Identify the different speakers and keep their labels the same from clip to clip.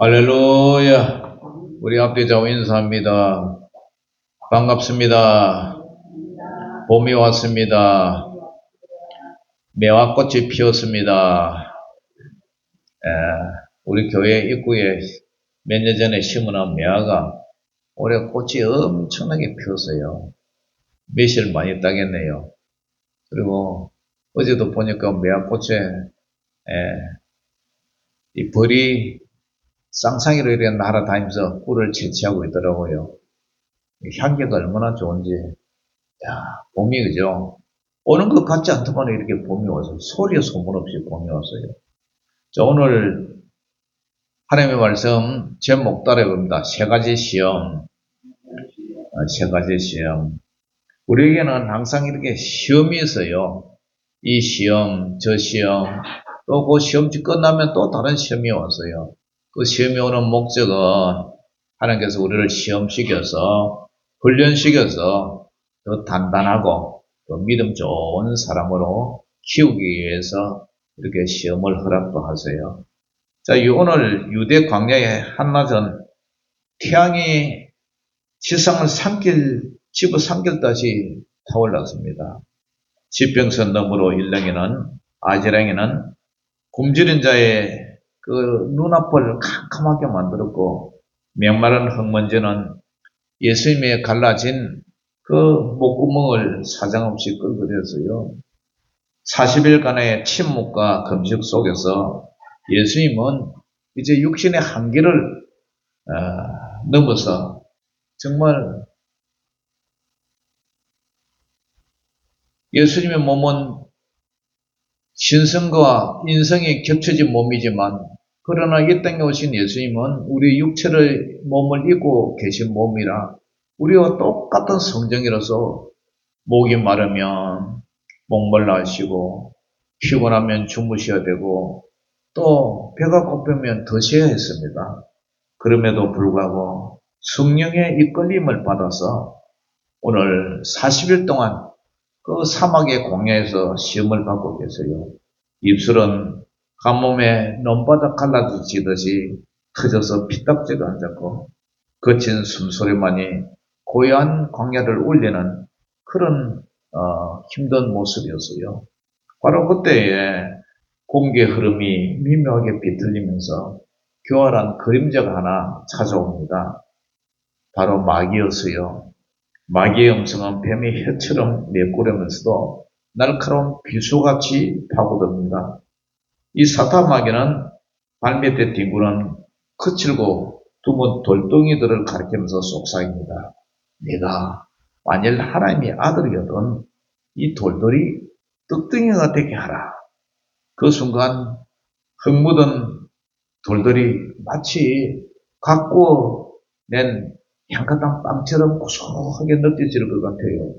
Speaker 1: 할렐루야. 우리 앞뒤좌우 인사합니다. 반갑습니다. 봄이 왔습니다. 매화꽃이 피었습니다. 우리 교회 입구에 몇 년 전에 심어놓은 매화가 올해 꽃이 엄청나게 피었어요. 매실 많이 따겠네요. 그리고 어제도 보니까 매화꽃에 이 벌이 쌍쌍이로 이렇게 날아다니면서 꿀을 채취하고 있더라고요. 향기가 얼마나 좋은지. 봄이 그죠? 오는 것 같지 않더만 이렇게 봄이 와서 소리에 소문없이 봄이 왔어요. 자, 오늘 하나님의 말씀 제목 따라해봅니다. 세 가지 시험. 세 가지 시험. 우리에게는 항상 이렇게 시험이 있어요. 이 시험, 저 시험, 또 그 시험지 끝나면 또 다른 시험이 왔어요. 그 시험이 오는 목적은 하나님께서 우리를 시험시켜서 훈련시켜서 더 단단하고 또 믿음 좋은 사람으로 키우기 위해서 이렇게 시험을 허락도 하세요. 자, 오늘 유대 광야의 한낮은 태양이 지상을 집어삼킬다시 타올랐습니다. 지평선 너머로 일렁이는 아지랑이는 굶주린 자의 그 눈앞을 캄캄하게 만들었고, 메마른 흙먼지는 예수님의 갈라진 그 목구멍을 사정없이 끌어들였어요. 40일간의 침묵과 금식 속에서 예수님은 이제 육신의 한계를 넘어서 정말 예수님의 몸은 신성과 인성이 겹쳐진 몸이지만, 그러나 이 땅에 오신 예수님은 우리 육체를 몸을 입고 계신 몸이라 우리와 똑같은 성정이라서 목이 마르면 목말라 하시고 피곤하면 주무셔야 되고 또 배가 고프면 드셔야 했습니다. 그럼에도 불구하고 성령의 이끌림을 받아서 오늘 40일 동안 그 사막의 광야에서 시험을 받고 계세요. 입술은 가뭄에 논바닥 갈라지듯이 터져서 피딱지도 않았고 거친 숨소리만이 고요한 광야를 울리는 그런 힘든 모습이었어요. 바로 그때에 공기의 흐름이 미묘하게 비틀리면서 교활한 그림자가 하나 찾아옵니다. 바로 마귀였어요. 마귀의 음성은 뱀의 혀처럼 내꾸려면서도 날카로운 비수같이 파고듭니다. 이 사탄 마귀는 발밑에 뒹구는 거칠고 두문 돌덩이들을 가리키면서 속삭입니다. 네가 만일 하나님의 아들이거든 이 돌들이 떡덩이가 되게 하라. 그 순간 흙 묻은 돌들이 마치 갖고 낸 향긋한 빵처럼 고소하게 느껴질 것 같아요.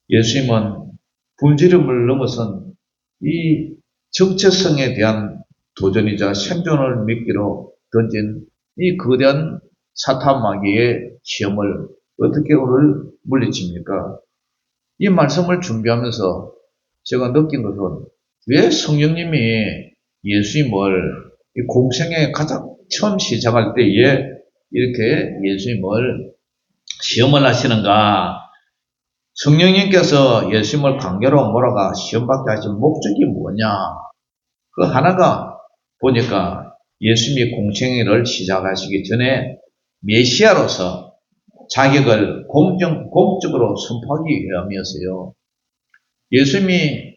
Speaker 1: 예수님은 분지름을 넘어선 이 정체성에 대한 도전이자 생존을 미끼로 던진 이 거대한 사탄 마귀의 시험을 어떻게 오늘 물리칩니까? 이 말씀을 준비하면서 제가 느낀 것은 왜 성령님이 예수님을 이 공생에 가장 처음 시작할 때에 이렇게 예수님을 시험을 하시는가? 성령님께서 예수님을 강제로 몰아가 시험받게 하신 목적이 뭐냐? 그 하나가 보니까 예수님이 공생애를 시작하시기 전에 메시아로서 자격을 공적으로 선포하기 위함이었어요. 예수님이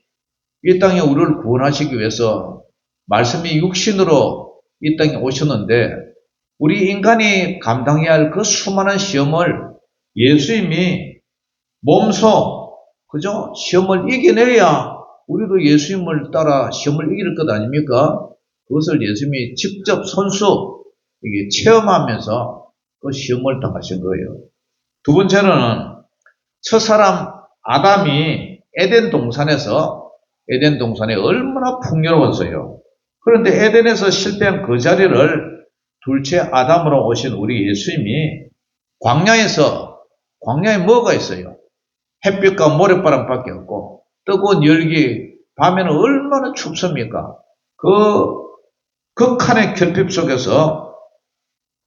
Speaker 1: 이 땅에 우리를 구원하시기 위해서 말씀이 육신으로 이 땅에 오셨는데 우리 인간이 감당해야 할 그 수많은 시험을 예수님이 몸소 그죠? 시험을 이겨내야 우리도 예수님을 따라 시험을 이길 것 아닙니까? 그것을 예수님이 직접 손수 이게 체험하면서 그 시험을 당하신 거예요. 두 번째는 첫사람 아담이 에덴 동산에 얼마나 풍요로웠어요. 그런데 에덴에서 실패한 그 자리를 둘째 아담으로 오신 우리 예수님이 광야에 뭐가 있어요? 햇빛과 모래바람밖에 없고 뜨거운 열기, 밤에는 얼마나 춥습니까? 그 극한의 결핍 속에서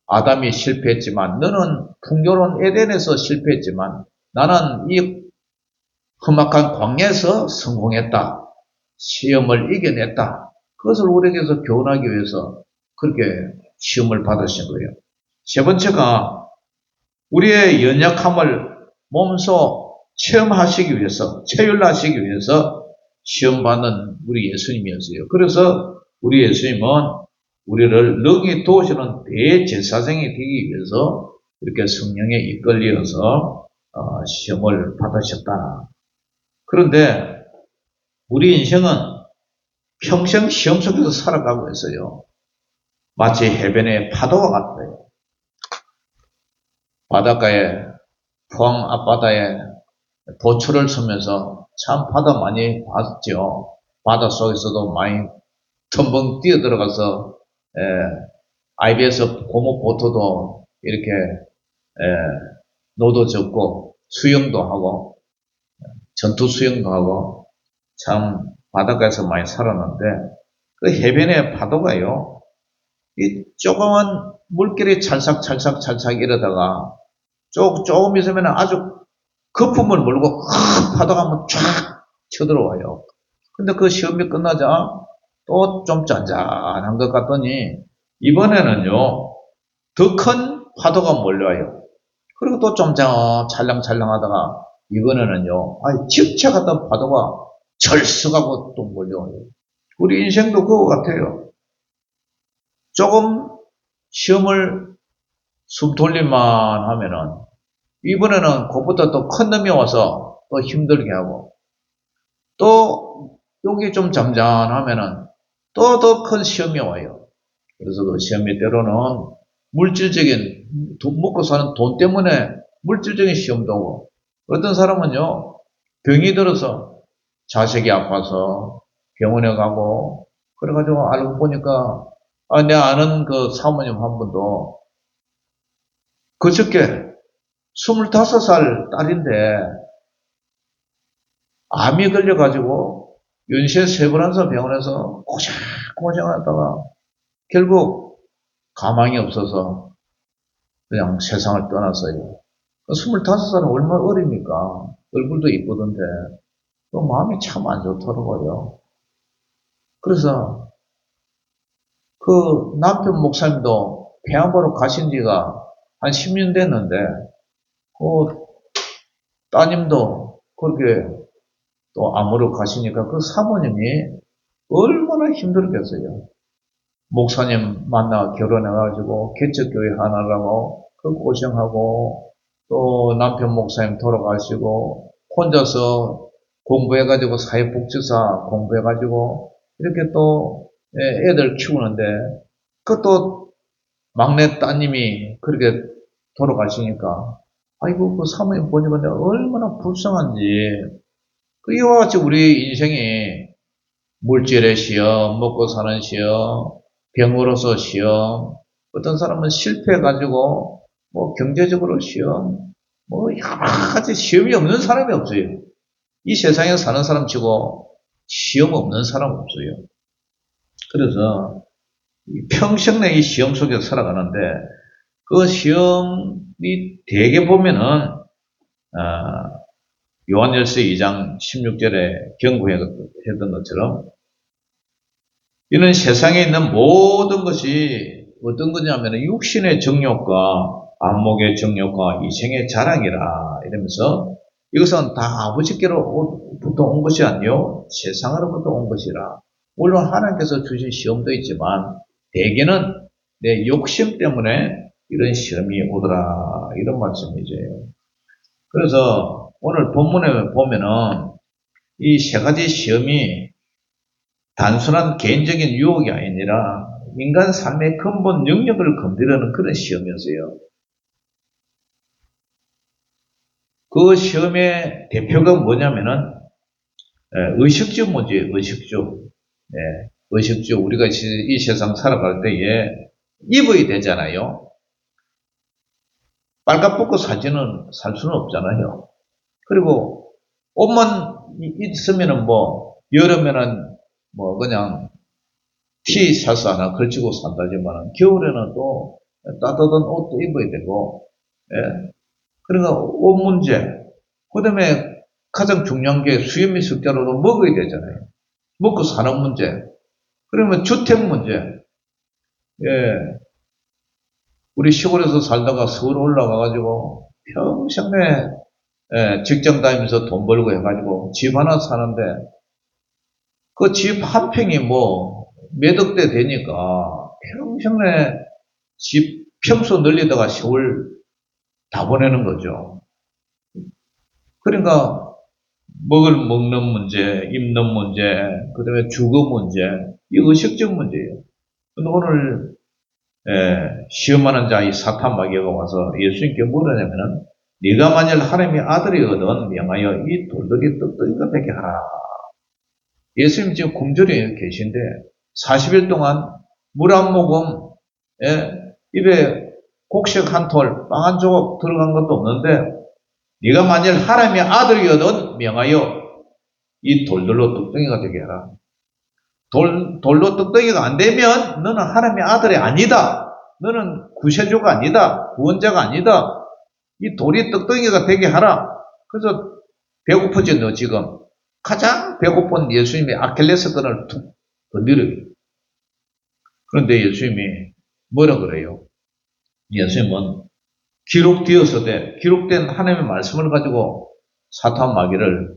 Speaker 1: 아담이 실패했지만 너는 풍요로운 에덴에서 실패했지만 나는 이 험악한 광야에서 성공했다. 시험을 이겨냈다. 그것을 우리에게서 교훈하기 위해서 그렇게 시험을 받으신 거예요. 세 번째가 우리의 연약함을 몸소 체험하시기 위해서, 체휼하시기 위해서 시험받는 우리 예수님이었어요. 그래서 우리 예수님은 우리를 능히 도우시는 대제사장이 되기 위해서 이렇게 성령에 이끌려서 시험을 받으셨다. 그런데 우리 인생은 평생 시험 속에서 살아가고 있어요. 마치 해변의 파도와 같아요. 바닷가에 포항 앞바다에 도초를 서면서 참 바다 많이 봤죠. 바닷속에서도 많이 텀벙 뛰어들어가서 IBS 고무보트도 이렇게 노도 젓고 수영도 하고 전투 수영도 하고 참 바닷가에서 많이 살았는데 그 해변의 파도가요. 이 조그만 물길이 찰싹찰싹 이러다가 조금 있으면 아주 거품을 몰고 파도가 한번 쫙 쳐들어와요. 근데 그 시험이 끝나자 또 좀 짠짠한 것 같더니 이번에는요 더 큰 파도가 몰려와요. 그리고 또 좀 찰랑찰랑하다가 이번에는요 집착했던 파도가 철썩하고 또 몰려와요. 우리 인생도 그거 같아요. 조금 시험을 숨 돌릴만 하면은 이번에는 그것보다 또 큰 놈이 와서 또 힘들게 하고 또 여기 좀 잠잠하면은 또 더 큰 시험이 와요. 그래서 그 시험이 때로는 물질적인 먹고 사는 돈 때문에 물질적인 시험도 오고 어떤 사람은요 병이 들어서 자식이 아파서 병원에 가고 그래가지고 알고 보니까 내 아는 그 사모님 한 분도 그저께 25살 딸인데 암이 걸려가지고 연세 3번 병원에서 고생하다가 결국 가망이 없어서 그냥 세상을 떠났어요. 25살은 얼마나 어립니까? 얼굴도 이쁘던데 마음이 참 안 좋더라고요. 그래서 그 남편 목사님도 폐암 보러 가신 지가 한 10년 됐는데 그 따님도 그렇게 또 암으로 가시니까 그 사모님이 얼마나 힘들겠어요. 목사님 만나 결혼해가지고 개척교회 하나라고 그 고생하고 또 남편 목사님 돌아가시고 혼자서 공부해가지고 사회복지사 공부해가지고 이렇게 또 애들 키우는데 그것도 막내 따님이 그렇게 돌아가시니까 아이고 그 사모님 보니까 내가 얼마나 불쌍한지 그 이와 같이 우리 인생이 물질의 시험, 먹고 사는 시험, 병으로서 시험, 어떤 사람은 실패해가지고 뭐 경제적으로 시험, 뭐 여러 가지 시험이 없는 사람이 없어요. 이 세상에 사는 사람 치고 시험 없는 사람 없어요. 그래서 평생 내 이 시험 속에서 살아가는데 그 시험이 대개 보면은 요한일서 2장 16절에 경고했던 것처럼 이는 세상에 있는 모든 것이 어떤 거냐면 육신의 정욕과 안목의 정욕과 이생의 자랑이라 이러면서 이것은 다 아버지께로부터 온 것이 아니요 세상으로부터 온 것이라. 물론 하나님께서 주신 시험도 있지만 대개는 내 욕심 때문에 이런 시험이 오더라 이런 말씀이죠. 그래서 오늘 본문에 보면은 이 세 가지 시험이 단순한 개인적인 유혹이 아니라 인간 삶의 근본 영역을 건드리는 그런 시험이었어요. 그 시험의 대표가 뭐냐면은 의식주 문제예요. 의식주. 의식주. 우리가 이 세상 살아갈 때에 입어야 되잖아요. 빨갛고 사지는 살 수는 없잖아요. 그리고 옷만 있으면은 여름에는 그냥 티셔츠 하나 걸치고 산다지만 겨울에는 또 따뜻한 옷도 입어야 되고, 예. 그러니까 옷 문제, 그 다음에 가장 중요한 게 수염이 습자로도 먹어야 되잖아요. 먹고 사는 문제. 그러면 주택 문제. 예. 우리 시골에서 살다가 서울 올라가가지고 평생에 직장 다니면서 돈 벌고 해가지고 집 하나 사는데 그 집 한 평이 뭐 몇 억대 되니까 평생에 집 평수 늘리다가 세월 다 보내는 거죠. 그러니까 먹는 문제, 입는 문제, 그 다음에 주거 문제, 이 의식적 문제예요. 근데 오늘 시험하는 자 이 사탄 마귀가 와서 예수님께 물으냐면은 네가 만일 하나님의 아들이거든 명하여 이 돌들이 떡떡이가 되게 하라. 예수님 지금 굶주려 계신데 40일 동안 물 한 모금, 입에 곡식 한 톨, 빵 한 조각 들어간 것도 없는데 네가 만일 하나님의 아들이거든 명하여 이 돌들로 떡떡이가 되게 하라. 돌로 떡떡이가 안 되면 너는 하나님의 아들이 아니다. 너는 구세주가 아니다. 구원자가 아니다. 이 돌이 떡떡이가 되게 하라. 그래서 배고프지 너 지금. 가장 배고픈 예수님의 아킬레스건을 툭 건드려요. 그런데 예수님이 뭐라 그래요? 예수님은 기록된 하나님의 말씀을 가지고 사탄 마귀를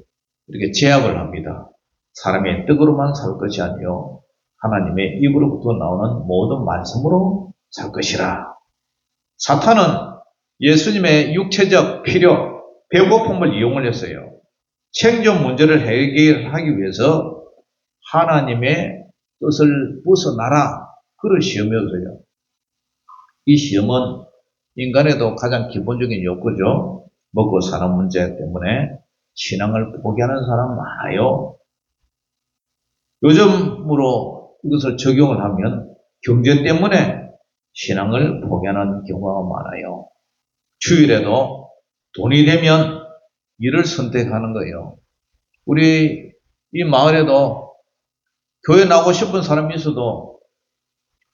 Speaker 1: 이렇게 제압을 합니다. 사람의 떡으로만 살 것이 아니요 하나님의 입으로부터 나오는 모든 말씀으로 살 것이라. 사탄은 예수님의 육체적 필요, 배고픔을 이용을 했어요. 생존 문제를 해결하기 위해서 하나님의 뜻을 벗어나라. 그런 시험이었어요. 이 시험은 인간에도 가장 기본적인 욕구죠. 먹고 사는 문제 때문에 신앙을 포기하는 사람 많아요. 요즘으로 이것을 적용을 하면 경제 때문에 신앙을 포기하는 경우가 많아요. 주일에도 돈이 되면 일을 선택하는 거예요. 우리 이 마을에도 교회 나오고 싶은 사람이 있어도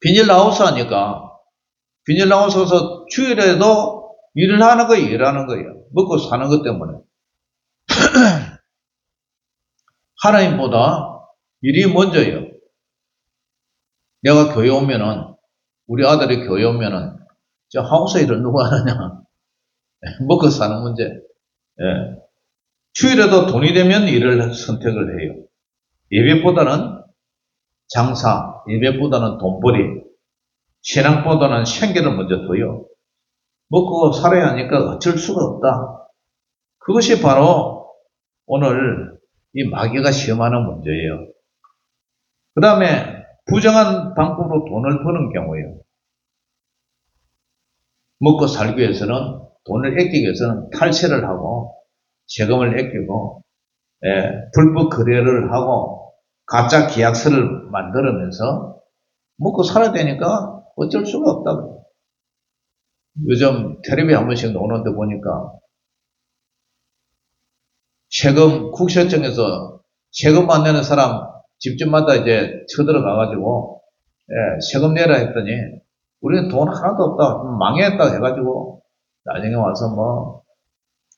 Speaker 1: 비닐하우스 하니까 비닐하우스에서 주일에도 일을 하는 거예요. 일하는 거예요. 먹고 사는 것 때문에. 하나님보다 일이 먼저예요. 내가 교회 오면은 우리 아들이 교회 오면은 저 하우스 일을 누가 하느냐. 먹고 사는 문제. 예. 주일에도 돈이 되면 일을 선택을 해요. 예배보다는 장사, 예배보다는 돈벌이, 신앙보다는 생계를 먼저 둬요. 먹고 살아야 하니까 어쩔 수가 없다. 그것이 바로 오늘 이 마귀가 시험하는 문제예요. 그 다음에 부정한 방법으로 돈을 버는 경우예요. 먹고 살기 위해서는 돈을 아끼기 위해서는 탈세를 하고 세금을 아끼고 불법 거래를 하고 가짜 계약서를 만들면서 먹고 살아야 되니까 어쩔 수가 없다. 요즘 텔레비 한 번씩 나오는데 보니까 세금 국세청에서 세금 안 내는 사람 집집마다 이제 쳐들어가가지고 세금 내라 했더니 우리는 돈 하나도 없다 망했다 해가지고 나중에 와서 뭐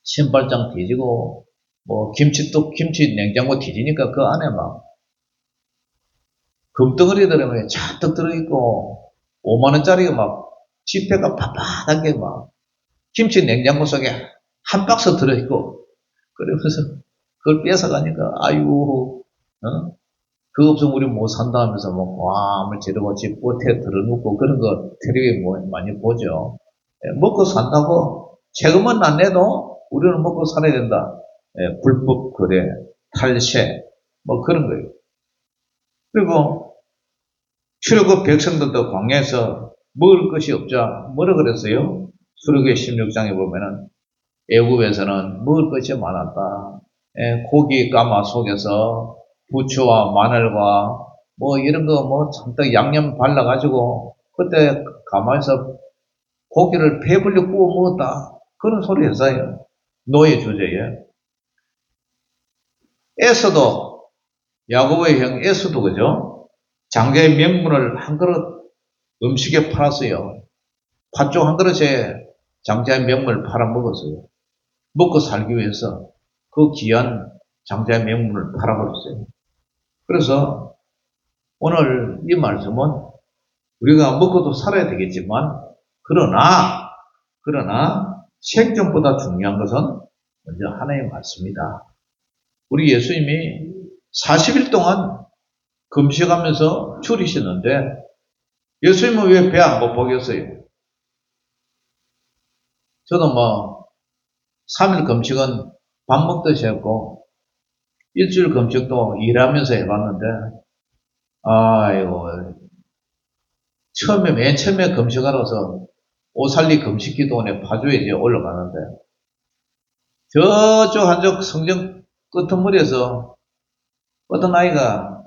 Speaker 1: 신발장 뒤지고 뭐 김치 냉장고 뒤지니까 그 안에 막 금덩어리들이 잔뜩 들어있고 5만원짜리가 막 지폐가 파파하게 막 김치 냉장고 속에 한 박스 들어있고 그러면서 그걸 뺏어가니까 아이고 그거 없으면 우리 못 산다 하면서 뭐 과음을 지르고 집 봇에 들어눕고 그런 거 텔레비에 많이 보죠. 먹고 산다고 세금은 안 내도 우리는 먹고 살아야 된다. 불법 거래, 탈세 뭐 그런 거예요. 그리고 출애굽 백성들도 광야에서 먹을 것이 없자 뭐라 그랬어요? 출애굽기 16장에 보면은 애굽에서는 먹을 것이 많았다. 고기 까마 속에서 부추와 마늘과 뭐 이런 거 뭐 잔뜩 양념 발라가지고 그때 가마에서 고기를 배불리 구워 먹었다. 그런 소리 했어요. 노예 주제에. 에서도 야곱의 형 에서도 그죠? 장자의 명분을 한 그릇 음식에 팔았어요. 팥죽 한 그릇에 장자의 명물을 팔아먹었어요. 먹고 살기 위해서 그 귀한 장자의 명물을 팔아버렸어요. 그래서 오늘 이 말씀은 우리가 먹고도 살아야 되겠지만 그러나 생존보다 중요한 것은 먼저 하나님의 말씀이다. 우리 예수님이 40일 동안 금식하면서 줄이시는데 예수님은 왜 배 안 고프겠어요? 저도 3일 금식은 밥 먹듯이 했고 일주일 금식도 일하면서 해봤는데 아이고 맨 처음에 금식하러서 오살리 금식기도원에 파주에 이제 올라가는데 저쪽 한쪽 성전 끄트머리에서 어떤 아이가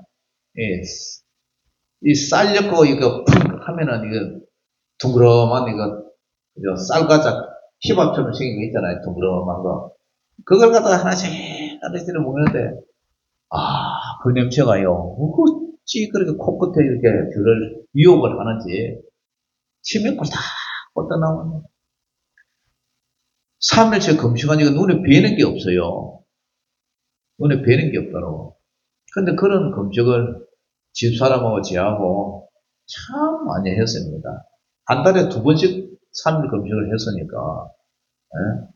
Speaker 1: 이 쌀 엮고 이거 푹 하면은 이거 둥그러만 이거 쌀과자 힙합처럼 생긴 거 있잖아요. 둥그러만 거. 그걸 갖다가 하나씩 먹는데 그 냄새가요. 어찌 그렇게 코끝에 이렇게 저를 유혹을 하는지 침이 꼴딱 나오네. 3일째 금식하니까 눈에 뵈는 게 없어요. 눈에 뵈는 게 없더라고. 근데 그런 금식을 집사람하고 제하고 참 많이 했습니다. 한 달에 2번씩 3일 금식을 했으니까, 예?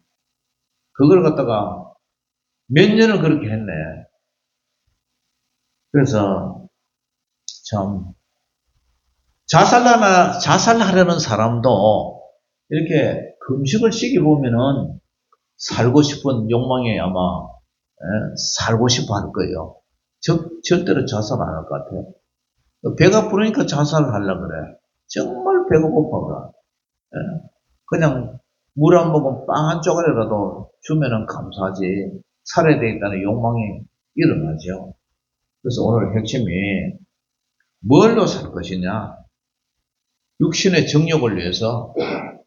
Speaker 1: 그걸 갖다가 몇 년을 그렇게 했네. 그래서 참 자살하려는 사람도 이렇게 금식을 시기 보면은 살고 싶은 욕망에 아마 살고 싶어 할 거예요. 절대로 자살 안 할 것 같아요. 배가 부르니까 자살을 하려고 그래. 정말 배가 고파가. 그냥 물 한 모금 빵 한 쪼가리라도 주면은 감사하지. 살아야 되겠다는 욕망이 일어나죠. 그래서 오늘 핵심이 뭘로 살 것이냐? 육신의 정욕을 위해서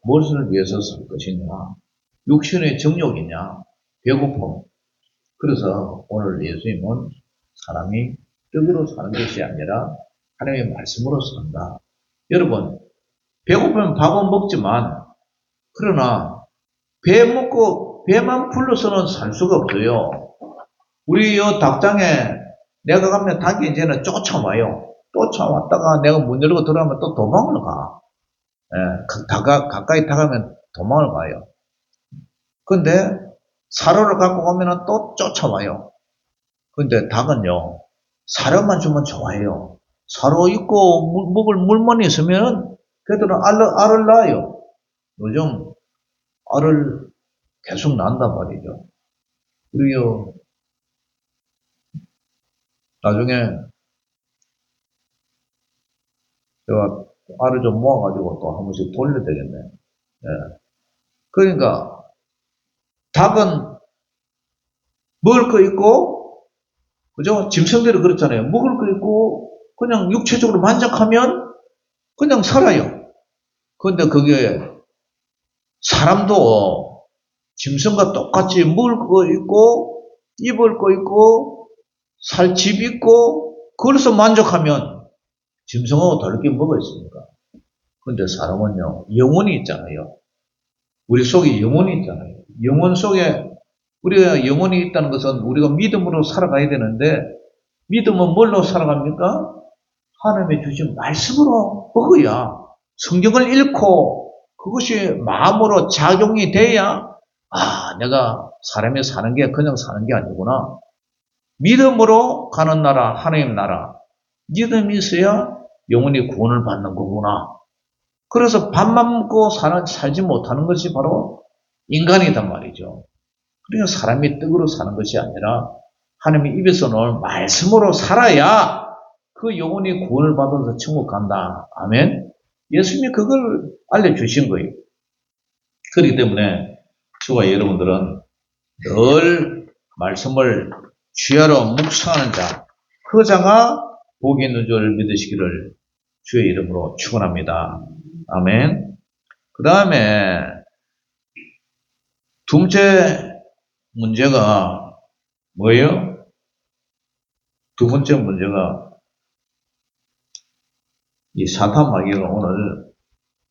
Speaker 1: 무엇을 위해서 살 것이냐? 육신의 정욕이냐? 배고픔. 그래서 오늘 예수님은 사람이 떡으로 사는 것이 아니라 하나님의 말씀으로 산다. 여러분, 배고프면 밥은 먹지만 그러나 배만 불러서는 살 수가 없어요. 우리 요 닭장에 내가 가면 닭이 이제는 쫓아와요. 쫓아왔다가 내가 문 열고 들어가면 또 도망을 가. 가까이 다가면 도망을 가요. 근데 사료를 갖고 가면 또 쫓아와요. 근데 닭은요, 사료만 주면 좋아해요. 사료 있고 먹을 물만 있으면 걔들은 알을 낳아요. 요즘 알을 계속 낳는단 말이죠. 그리고 나중에 제가 알을 좀 모아가지고 또 한 번씩 돌려야 되겠네. 예. 그러니까 닭은 먹을 거 있고, 그죠? 짐승들이 그렇잖아요. 먹을 거 있고 그냥 육체적으로 만족하면 그냥 살아요. 그런데 그게 사람도 짐승과 똑같이 먹을 거 있고 입을 거 있고 살 집 있고 그래서 만족하면 짐승하고 다를 게 뭐가 있습니까? 그런데 사람은요 영혼이 있잖아요. 우리 속에 영혼이 있잖아요. 영혼 속에 우리가 영혼이 있다는 것은 우리가 믿음으로 살아가야 되는데 믿음은 뭘로 살아갑니까? 하나님의 주신 말씀으로 먹어야 성경을 읽고 그것이 마음으로 작용이 돼야 내가 사람이 사는 게 그냥 사는 게 아니구나. 믿음으로 가는 나라, 하나님 나라. 믿음이 있어야 영혼이 구원을 받는 거구나. 그래서 밥만 먹고 살지 못하는 것이 바로 인간이단 말이죠. 그러니까 사람이 떡으로 사는 것이 아니라 하나님의 입에서 나올 말씀으로 살아야 그 영혼이 구원을 받아서 천국 간다. 아멘. 예수님이 그걸 알려주신 거예요. 그렇기 때문에 저와 여러분들은 늘 말씀을 주야로 묵상하는 자, 그 자가 복이 있는 줄 믿으시기를 주의 이름으로 축원합니다. 아멘. 그 다음에 두 번째 문제가 뭐예요? 두 번째 문제가 이 사탄 마귀가 오늘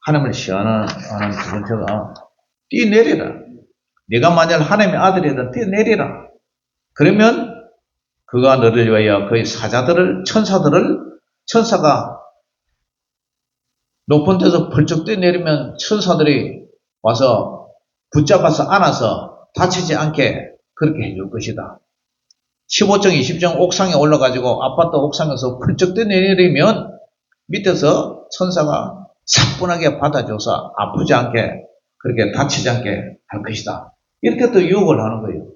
Speaker 1: 하나님을 시험하는 두 번째가 뛰내리라. 네가 만약 하나님의 아들이든 뛰내리라. 그러면 그가 너를 위하여 그의 사자들을 천사가 높은 데서 펄쩍 뛰내리면 천사들이 와서 붙잡아서 안아서 다치지 않게 그렇게 해줄 것이다. 15층, 20층 옥상에 올라가지고 아파트 옥상에서 펄쩍 뛰내리면 밑에서 천사가 사뿐하게 받아줘서 아프지 않게 그렇게 다치지 않게 할 것이다. 이렇게 또 유혹을 하는 거예요.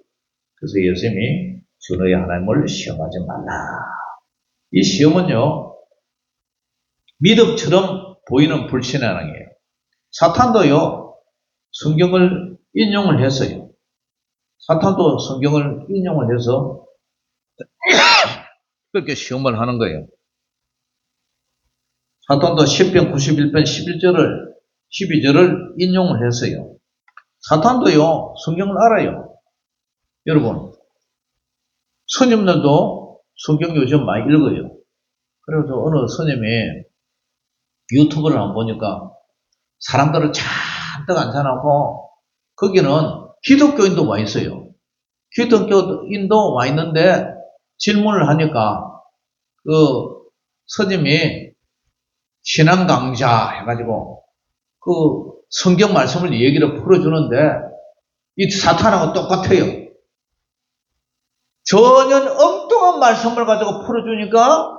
Speaker 1: 그래서 예수님이 주 너의 하나님을 시험하지 말라. 이 시험은요, 믿음처럼 보이는 불신앙이에요. 사탄도요, 성경을 인용을 했어요. 사탄도 성경을 인용을 해서 그렇게 시험을 하는 거예요. 사탄도 10편 91편 12절을 인용을 했어요. 사탄도요, 성경을 알아요. 여러분, 스님들도 성경 요즘 많이 읽어요. 그래서 어느 스님이 유튜브를 안 보니까 사람들을 잔뜩 앉혀놓고 거기는 기독교인도 와 있어요. 기독교인도 와 있는데 질문을 하니까 그 스님이 신앙 강좌 해가지고 그 성경 말씀을 얘기를 풀어주는데 이 사탄하고 똑같아요. 전혀 엉뚱한 말씀을 가지고 풀어주니까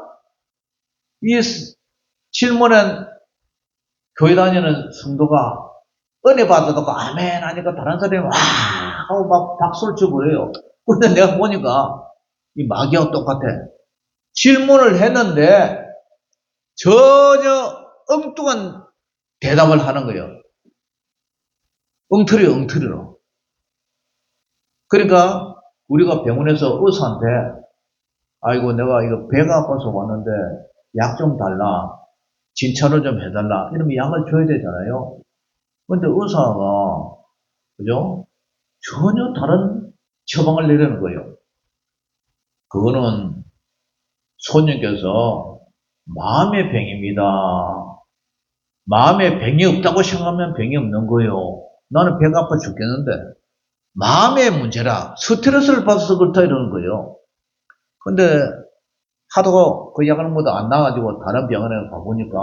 Speaker 1: 이 질문한 교회 다니는 성도가 은혜 받아도 아멘 하니까 다른 사람이 와 하고 막 박수를 치고 그래요. 근데 내가 보니까 이 마귀하고 똑같아. 질문을 했는데 전혀 엉뚱한 대답을 하는 거예요. 엉터리로. 그러니까 우리가 병원에서 의사한테 아이고 내가 이거 배가 아파서 왔는데 약 좀 달라. 진찰을 좀 해달라. 이러면 약을 줘야 되잖아요. 근데 의사가 그죠? 전혀 다른 처방을 내리는 거예요. 그거는 손님께서 마음의 병입니다. 마음에 병이 없다고 생각하면 병이 없는 거예요. 나는 배가 아파 죽겠는데 마음의 문제라 스트레스를 받아서 그렇다 이러는 거예요. 근데 하도 그 약을 모두 안 나가지고 다른 병원에 가보니까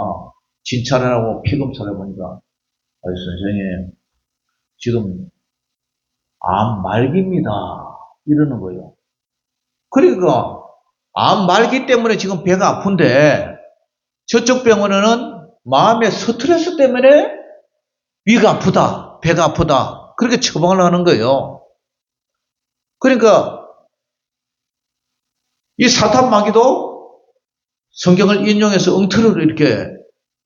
Speaker 1: 진찰을 하고 피검사를 해보니까 선생님 지금 암 말기입니다 이러는 거예요. 그러니까 암 말기 때문에 지금 배가 아픈데 저쪽 병원에는 마음의 스트레스 때문에 위가 아프다 배가 아프다 그렇게 처방을 하는 거예요. 그러니까 이 사탄 마귀도 성경을 인용해서 엉터리로 이렇게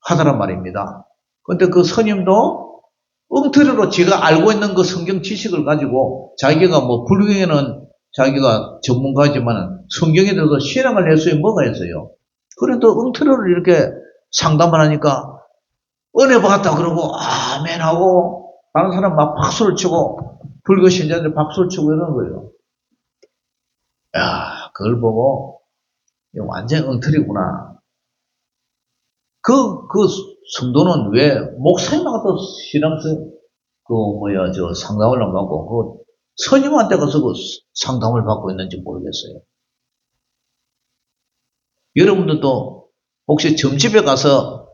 Speaker 1: 하더란 말입니다. 근데 그 스님도 엉터리로 제가 알고 있는 그 성경 지식을 가지고 자기가 뭐 불교에는 자기가 전문가지만 성경에 대해서 신앙을 했어요. 뭐가 했어요? 그래도 엉터리로 이렇게 상담을 하니까 은혜 받았다 그러고 아멘 하고 다른 사람 막 박수를 치고 불교 신자들 박수를 치고 이러는 거예요. 야, 그걸 보고 완전 엉터리구나. 그 성도는 왜 목사님하고 또 상담을 안 받고 그 스님한테 가서 그 상담을 받고 있는지 모르겠어요. 여러분들도 혹시 점집에 가서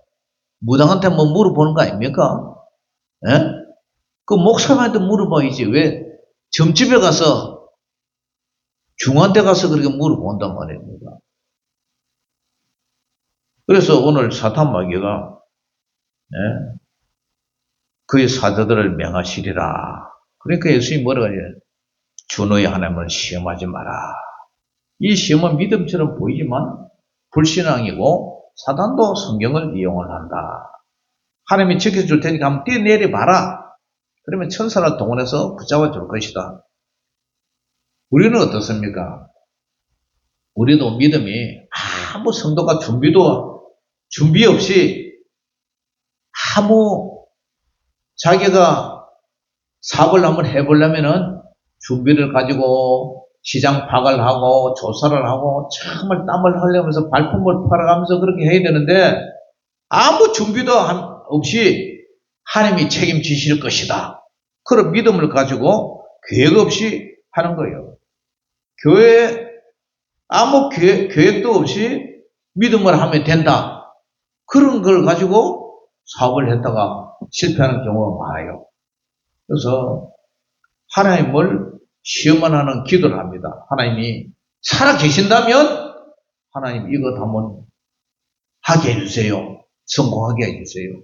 Speaker 1: 무당한테 뭐 물어보는 거 아닙니까? 예? 그 목사님한테 물어봐야지 왜 점집에 가서 중한테 가서 그렇게 물어본단 말입니다. 그래서 오늘 사탄 마귀가 그의 사자들을 맹하시리라. 그러니까 예수님이 뭐라고 해요? 주 너의 하나님을 시험하지 마라. 이 시험은 믿음처럼 보이지만 불신앙이고 사단도 성경을 이용을 한다. 하나님이 지켜줄 테니까 한번 뛰어내려 봐라. 그러면 천사를 동원해서 붙잡아 줄 것이다. 우리는 어떻습니까? 우리도 믿음이 아무 성도가 준비 없이 아무 자기가 사업을 한번 해보려면은 준비를 가지고 시장 파악을 하고 조사를 하고 정말 땀을 흘리면서 발품을 팔아가면서 그렇게 해야 되는데 아무 준비도 없이 하나님이 책임지실 것이다. 그런 믿음을 가지고 계획 없이 하는 거예요. 아무 계획도 없이 믿음을 하면 된다. 그런 걸 가지고 사업을 했다가 실패하는 경우가 많아요. 그래서 하나님을 시험하는 기도를 합니다. 하나님이 살아 계신다면 하나님 이것 한번 하게 해주세요. 성공하게 해주세요.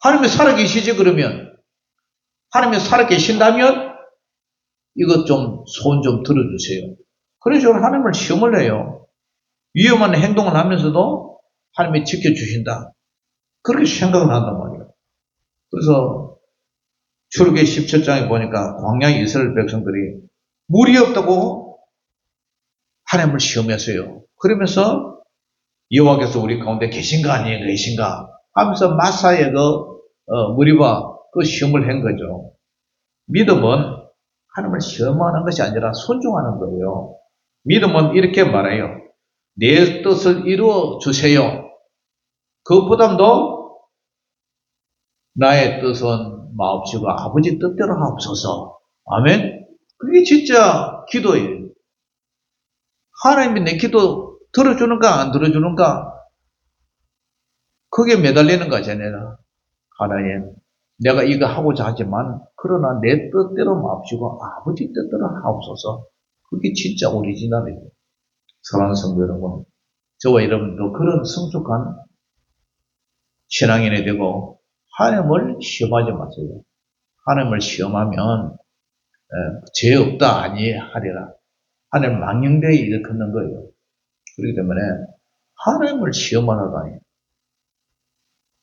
Speaker 1: 하나님이 살아 계시지 그러면 하나님이 살아 계신다면 이것 좀 소원 좀 들어주세요. 그래서 하나님을 시험을 해요. 위험한 행동을 하면서도 하나님이 지켜주신다. 그렇게 생각을 한단 말이에요. 그래서 출애굽기 17장에 보니까 광야 이스라엘 백성들이 물이 없다고 하나님을 시험했어요. 그러면서 여호와께서 우리 가운데 계신가 아니에요 계신가 하면서 마사의 무리와 그 시험을 한 거죠. 믿음은 하나님을 시험하는 것이 아니라 순종하는 거예요. 믿음은 이렇게 말해요. 내 뜻을 이루어 주세요. 그것보다도 나의 뜻은 마옵시고 아버지 뜻대로 하옵소서. 아멘. 그게 진짜 기도예요. 하나님이 내 기도 들어주는가 안 들어주는가 그게 매달리는 거잖아요. 하나님 내가 이거 하고자 하지만 그러나 내 뜻대로 마옵시고 아버지 뜻대로 하옵소서. 그게 진짜 오리지널이에요. 사랑하는 성도 여러분, 저와 여러분도 그런 성숙한 신앙인이 되고 하나님을 시험하지 마세요. 하나님을 시험하면 죄 없다 아니하리라. 하나님 망령되이 일컫는 거예요. 그렇기 때문에 하나님을 시험하라고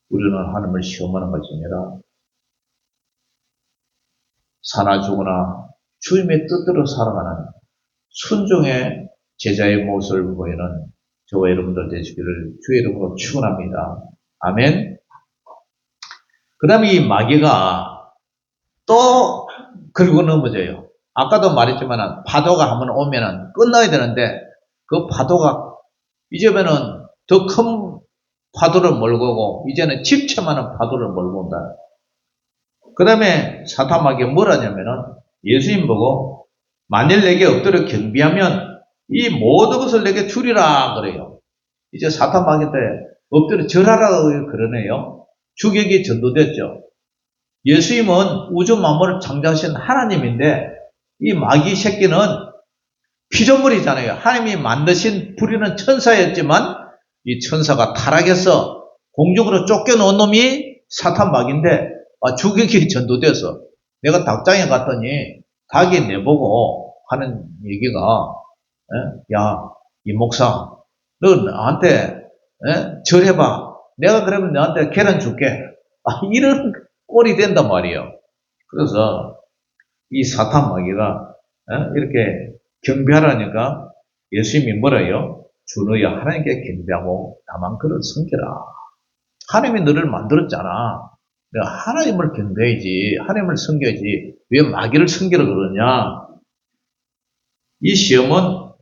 Speaker 1: 우리는 하나님을 시험하는 것이 아니라 사나 죽으나 주님의 뜻대로 살아가는 순종의 제자의 모습을 보이는 저와 여러분들 되시기를 주의 이름으로 축원합니다. 아멘. 그 다음에 이 마귀가 또 긁고 넘어져요. 아까도 말했지만 파도가 한번 오면 끝나야 되는데 그 파도가 이제는 더 큰 파도를 몰고 오고 이제는 집채만한 파도를 몰고 온다. 그 다음에 사탄 마귀가 뭘 하냐면은 예수님 보고 만일 내게 엎드려 경비하면 이 모든 것을 내게 주리라 그래요. 이제 사탄 마귀한테 엎드려 절하라고 그러네요. 주객이 전도됐죠. 예수님은 우주 만물을 창조하신 하나님인데 이 마귀 새끼는 피조물이잖아요. 하나님이 만드신 부리는 천사였지만 이 천사가 타락해서 공중으로 쫓겨놓은 놈이 사탄 마귀인데 주객이 전도돼서 내가 닭장에 갔더니 닭이 내보고 하는 얘기가 야, 이 목사 너 나한테 절해봐. 내가 그러면 너한테 계란 줄게. 이런 꼴이 된단 말이에요. 그래서 이 사탄 마귀가 이렇게 경배하라니까 예수님이 뭐라요? 주너야 하나님께 경배하고 다만 그를 섬기라. 하나님이 너를 만들었잖아. 내가 하나님을 경배해야지. 하나님을 섬겨야지. 왜 마귀를 섬기라 그러냐? 이 시험은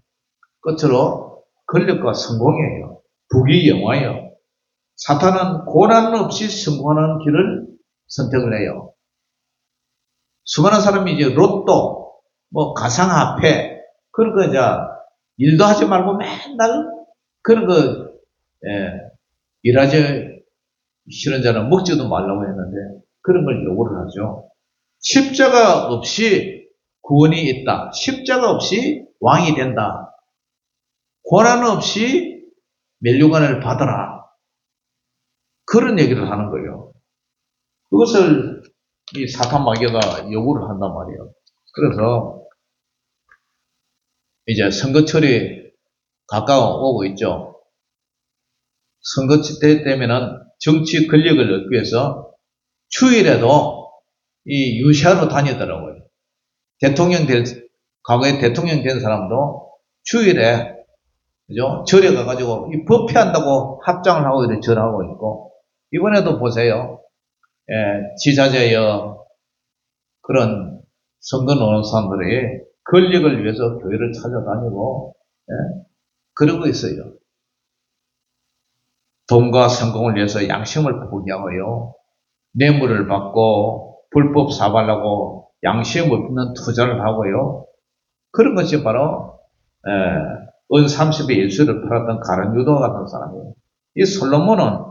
Speaker 1: 끝으로 권력과 성공이에요. 북이 영화예요. 사탄은 고난 없이 성공하는 길을 선택을 해요. 수많은 사람이 이제 로또, 가상화폐, 그런 거, 일도 하지 말고 맨날 그런 거, 일하지 싫은 자는 먹지도 말라고 했는데 그런 걸 요구를 하죠. 십자가 없이 구원이 있다. 십자가 없이 왕이 된다. 고난 없이 멸류관을 받아라. 그런 얘기를 하는 거예요. 그것을 이 사탄 마귀가 요구를 한단 말이에요. 그래서 이제 선거철이 가까워오고 있죠. 선거 때 되면은 정치 권력을 얻기 위해서 추일에도 이 유시하러 다니더라고요. 과거에 대통령 된 사람도 추일에 그죠? 절에 가가지고 이 법회한다고 합장을 하고 이렇게 절하고 있고 이번에도 보세요. 지자체여 그런 선거 노는 사람들이 권력을 위해서 교회를 찾아다니고 그러고 있어요. 돈과 성공을 위해서 양심을 포기하고요. 뇌물을 받고 불법 사발하고 양심 없는 투자를 하고요. 그런 것이 바로 은 30의 일수를 팔았던 가룟 유다 같은 사람이에요. 이 솔로몬은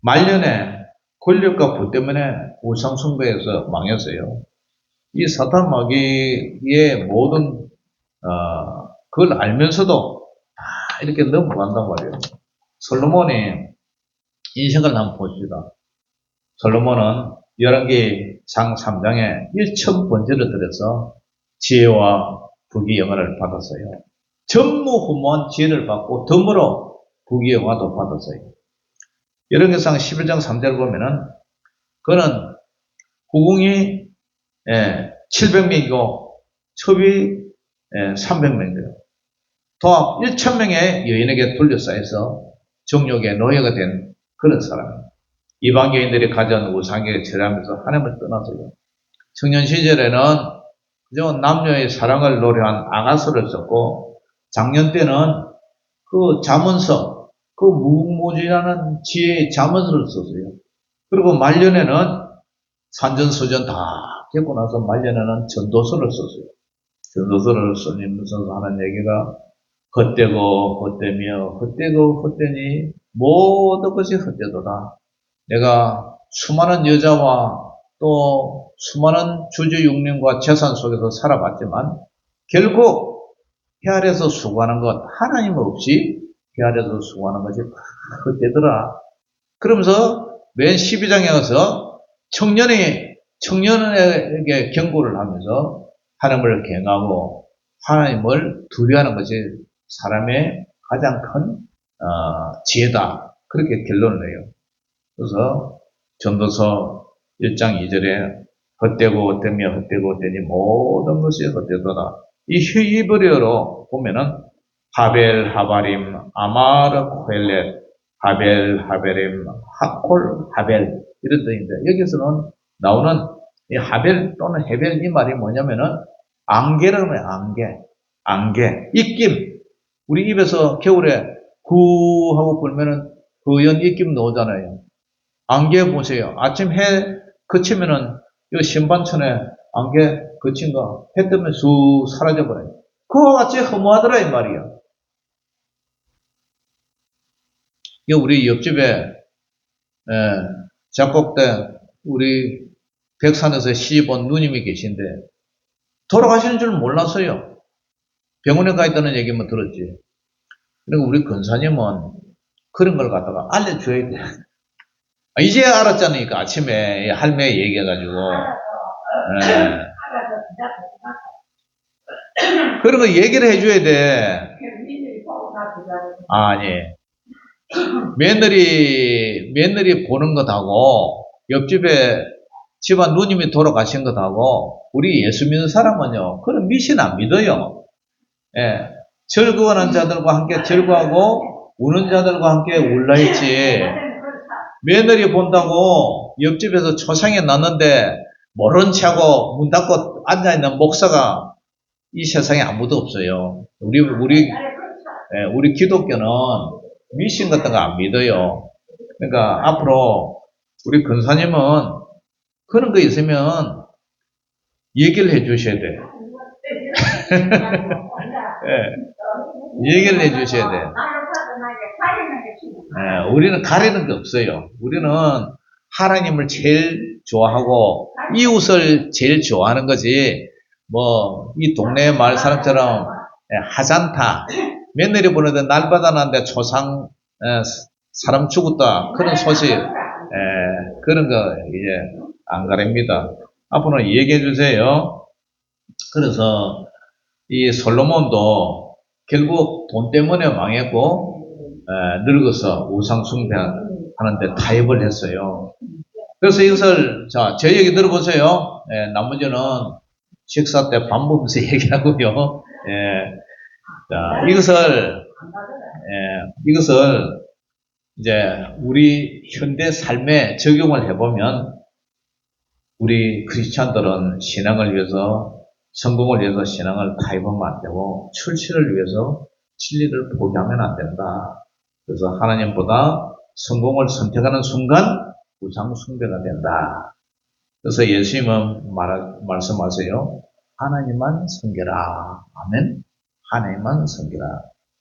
Speaker 1: 말년에 권력과 부 때문에 우상숭배에서 망했어요. 이 사탄 마귀의 모든 그걸 알면서도 다 이렇게 넘어간단 말이에요. 솔로몬이 인생을 한번 봅시다. 솔로몬은 열왕기상 3장에 1,000번째를 들여서 지혜와 부귀영화를 받았어요. 전무후무한 지혜를 받고 덤으로 부귀영화도 받았어요. 열왕기상 11장 3절을 보면은 그는 후궁이 700명이고 첩이 300명이에요. 도합 1,000명의 여인에게 둘러싸여서 정욕의 노예가 된 그런 사람이에요. 이방 여인들이 가져온 우상에 절하면서 하나님을 떠났어요. 청년 시절에는 그저 남녀의 사랑을 노래한 아가서를 썼고, 장년 때는 그 잠언서, 그 무궁무진하는 지혜의 잠언서를 썼어요. 그리고 말년에는 산전수전 다 겪고 나서 말년에는 전도서를 썼어요. 전도서를 쓰면서 하는 얘기가 헛되고 헛되며 헛되고 헛되니 모든 것이 헛되도다. 내가 수많은 여자와 또 수많은 주주육림과 재산 속에서 살아봤지만 결국 해 아래서 수고하는 것 하나님 없이 해 아래서 수고하는 것이 헛되더라. 그러면서 맨 12장에 가서 청년에게 경고를 하면서 하나님을 경하고 하나님을 두려워하는 것이 사람의 가장 큰 지혜다. 그렇게 결론을 내요. 그래서 전도서 1장 2절에 헛되고 헛되며 헛되고 헛되니 모든 것이 헛되도다. 이 히브리어로 보면은 하벨, 하바림, 아마르, 코엘렛, 하벨, 하베림, 하콜, 하벨 이런 뜻인데 여기서는 나오는 이 하벨 또는 헤벨 이 말이 뭐냐면은 안개라는 거예요. 안개, 입김. 우리 입에서 겨울에 후 하고 불면은 허연 입김 나오잖아요. 안개 보세요. 아침 해 그치면은 이 신반천에 안개 그친 거 해 뜨면 쑥 사라져버려요. 그와 같이 허무하더라 이 말이야. 이 우리 옆집에 작곡된 우리 백산에서 시집 온 누님이 계신데 돌아가시는 줄 몰랐어요. 병원에 가 있다는 얘기만 들었지. 그리고 우리 근사님은 그런 걸 갖다가 알려줘야 돼. 이제 알았잖아요. 그 아침에 할매 얘기해가지고. 그런 거 얘기를 해줘야 돼. 아니. 며느리 보는 것하고, 옆집에 집안 누님이 돌아가신 것하고, 우리 예수 믿는 사람은요, 그런 미신 안 믿어요. 예. 즐거워하는 자들과 함께 즐거워하고, 우는 자들과 함께 울라했지. 며느리 본다고 옆집에서 초상에 났는데 모른 체하고 문 닫고 앉아있는 목사가 이 세상에 아무도 없어요. 우리 기독교는 미신 같은 거 안 믿어요. 그러니까 앞으로 우리 근사님은 그런 거 있으면 얘기를 해 주셔야 돼. 네. 얘기를 해 주셔야 돼. 네, 우리는 가리는 게 없어요. 우리는 하나님을 제일 좋아하고 이웃을 제일 좋아하는 거지. 뭐 이 동네 마을 사람처럼 하잔타 며느리 보는데 날마다 나는데 초상 사람 죽었다 그런 소식 그런 거 이제 안 가립니다. 앞으로 얘기해 주세요. 그래서 이 솔로몬도 결국 돈 때문에 망했고 늙어서 우상숭배하는데 타협을 했어요. 그래서 이것을 제 얘기 들어보세요. 나머지는 식사 때 밥 먹으면서 얘기하고요. 자, 이것을 이제 우리 현대 삶에 적용을 해보면 우리 크리스찬들은 신앙을 위해서 성공을 위해서 신앙을 타협하면 안 되고 출세를 위해서 진리를 포기하면 안 된다. 그래서 하나님보다 성공을 선택하는 순간 우상 숭배가 된다. 그래서 예수님은 말씀하세요. 하나님만 섬겨라. 아멘. 하나님만 섬겨라.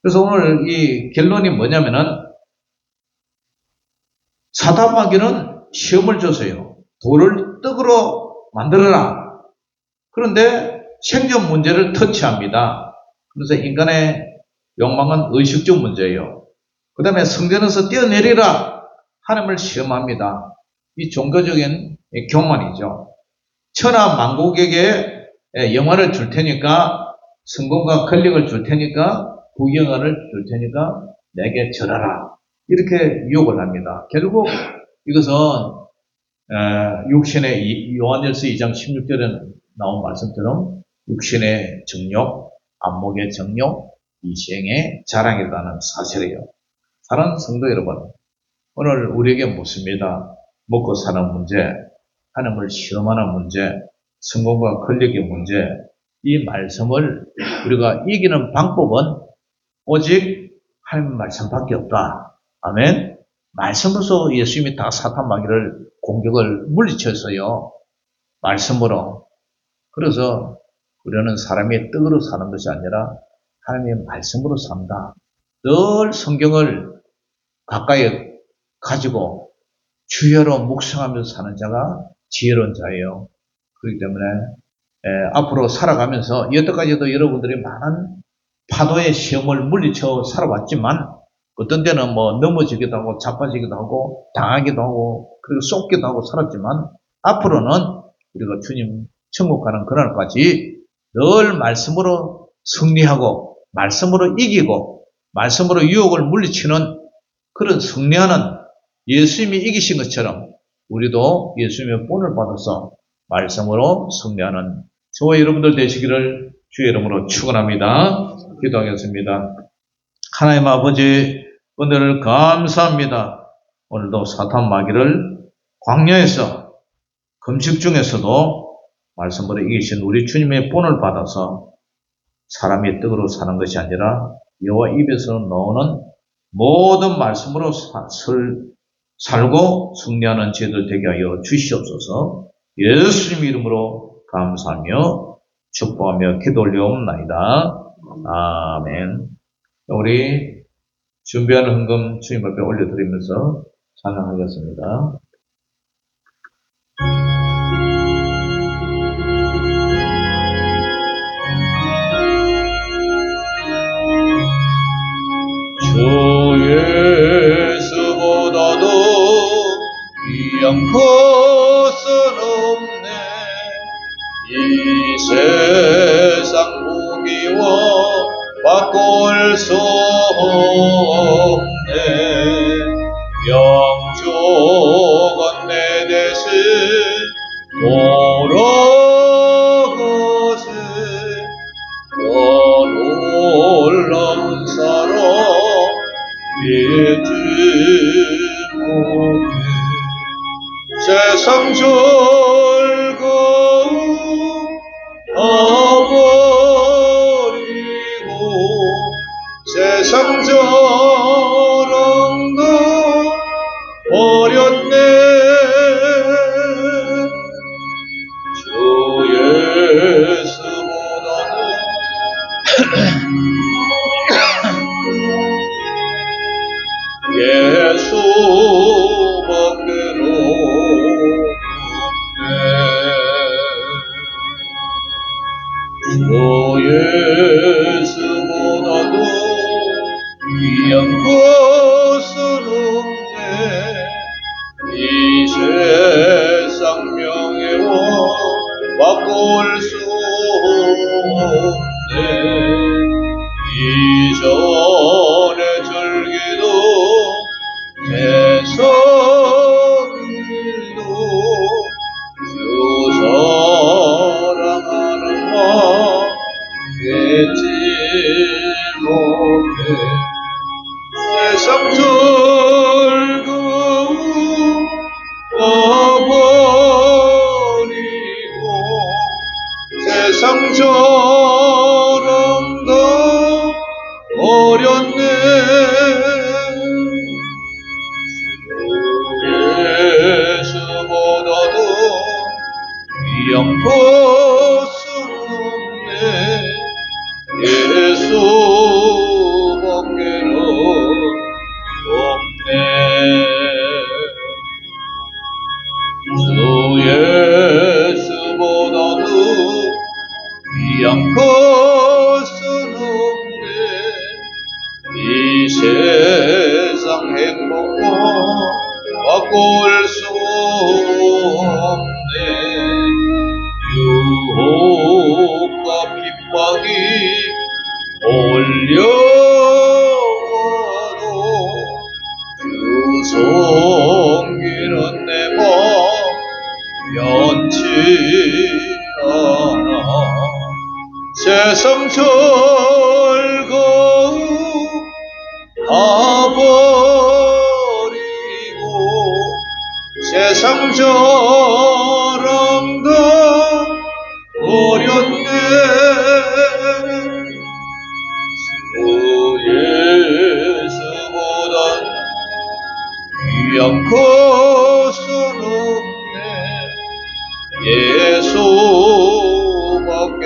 Speaker 1: 그래서 오늘 이 결론이 뭐냐면은 사탄마귀는 시험을 줘서요. 돌을 떡으로 만들어라. 그런데 생존 문제를 터치합니다. 그래서 인간의 욕망은 의식적 문제예요. 그 다음에 성전에서 뛰어내리라. 하나님을 시험합니다. 이 종교적인 교만이죠. 천하 만국에게 영화를 줄 테니까, 성공과 권력을 줄 테니까, 부영화를 줄 테니까 내게 절하라. 이렇게 유혹을 합니다. 결국 이것은 육신의 요한일서 2장 16절에 나온 말씀처럼 육신의 정욕, 안목의 정욕, 이생의 자랑이라는 사실이에요. 사랑하는 성도 여러분, 오늘 우리에게 묻습니다. 먹고 사는 문제, 하나님을 시험하는 문제, 성공과 권력의 문제, 이 말씀을 우리가 이기는 방법은 오직 하나님 말씀밖에 없다. 아멘. 말씀으로서 예수님이 다 사탄 마귀를 공격을 물리쳤어요. 말씀으로. 그래서 우리는 사람의 떡으로 사는 것이 아니라 하나님의 말씀으로 산다. 늘 성경을 가까이 가지고 주여로 묵상하면서 사는 자가 지혜로운 자예요. 그렇기 때문에 앞으로 살아가면서 여태까지도 여러분들이 많은 파도의 시험을 물리쳐 살아왔지만 어떤 때는 넘어지기도 하고 자빠지기도 하고 당하기도 하고 그리고 쏟기도 하고 살았지만 앞으로는 우리가 주님 천국 가는 그날까지 늘 말씀으로 승리하고 말씀으로 이기고 말씀으로 유혹을 물리치는 그런 승리하는 예수님이 이기신 것처럼 우리도 예수님의 본을 받아서 말씀으로 승리하는 저와 여러분들 되시기를 주의 이름으로 축원합니다. 기도하겠습니다. 하나님 아버지, 은혜를 감사합니다. 오늘도 사탄 마귀를 광야에서 금식 중에서도 말씀으로 이기신 우리 주님의 본을 받아서 사람의 떡으로 사는 것이 아니라 여호와 입에서 나오는 모든 말씀으로 살고 승리하는 죄들 되게 하여 주시옵소서. 예수님 이름으로 감사하며 축복하며 기도 올려옵나이다. 아멘. 우리 준비하는 헌금 주님 앞에 올려드리면서 찬양하겠습니다. 주 예수보다도 귀한 것은 없네. 이 세상 무기와 바꿀 수 없네. 영적은 내 대신 돌아가세. 더 놀라운 사랑 잊지 못해. 세상 즐거움 다 버리고 세상 자랑도 버렸네. 주 예수보다는 예수밖에는 없네. 주 예수보다도 귀한 것은 없네. 이 세상 명예와 바꿀 수 없네. 이전의 절기도 세상일도 주 사랑하는 마 잊지 못해. 세상 즐거움 버리고 세상 귀한 것은 없네 예수밖에는 없네 주 예수보다는 귀한 것은 없네 이 세상 행복과 바꿀 수 없네 유혹과 핍박이 몰려와도 주 섬기는 내 맘 변치 않아 세상 즐거움 다 버리고 세상 자랑도 버렸네 주 예수보단 귀한 것은 없네 예수밖에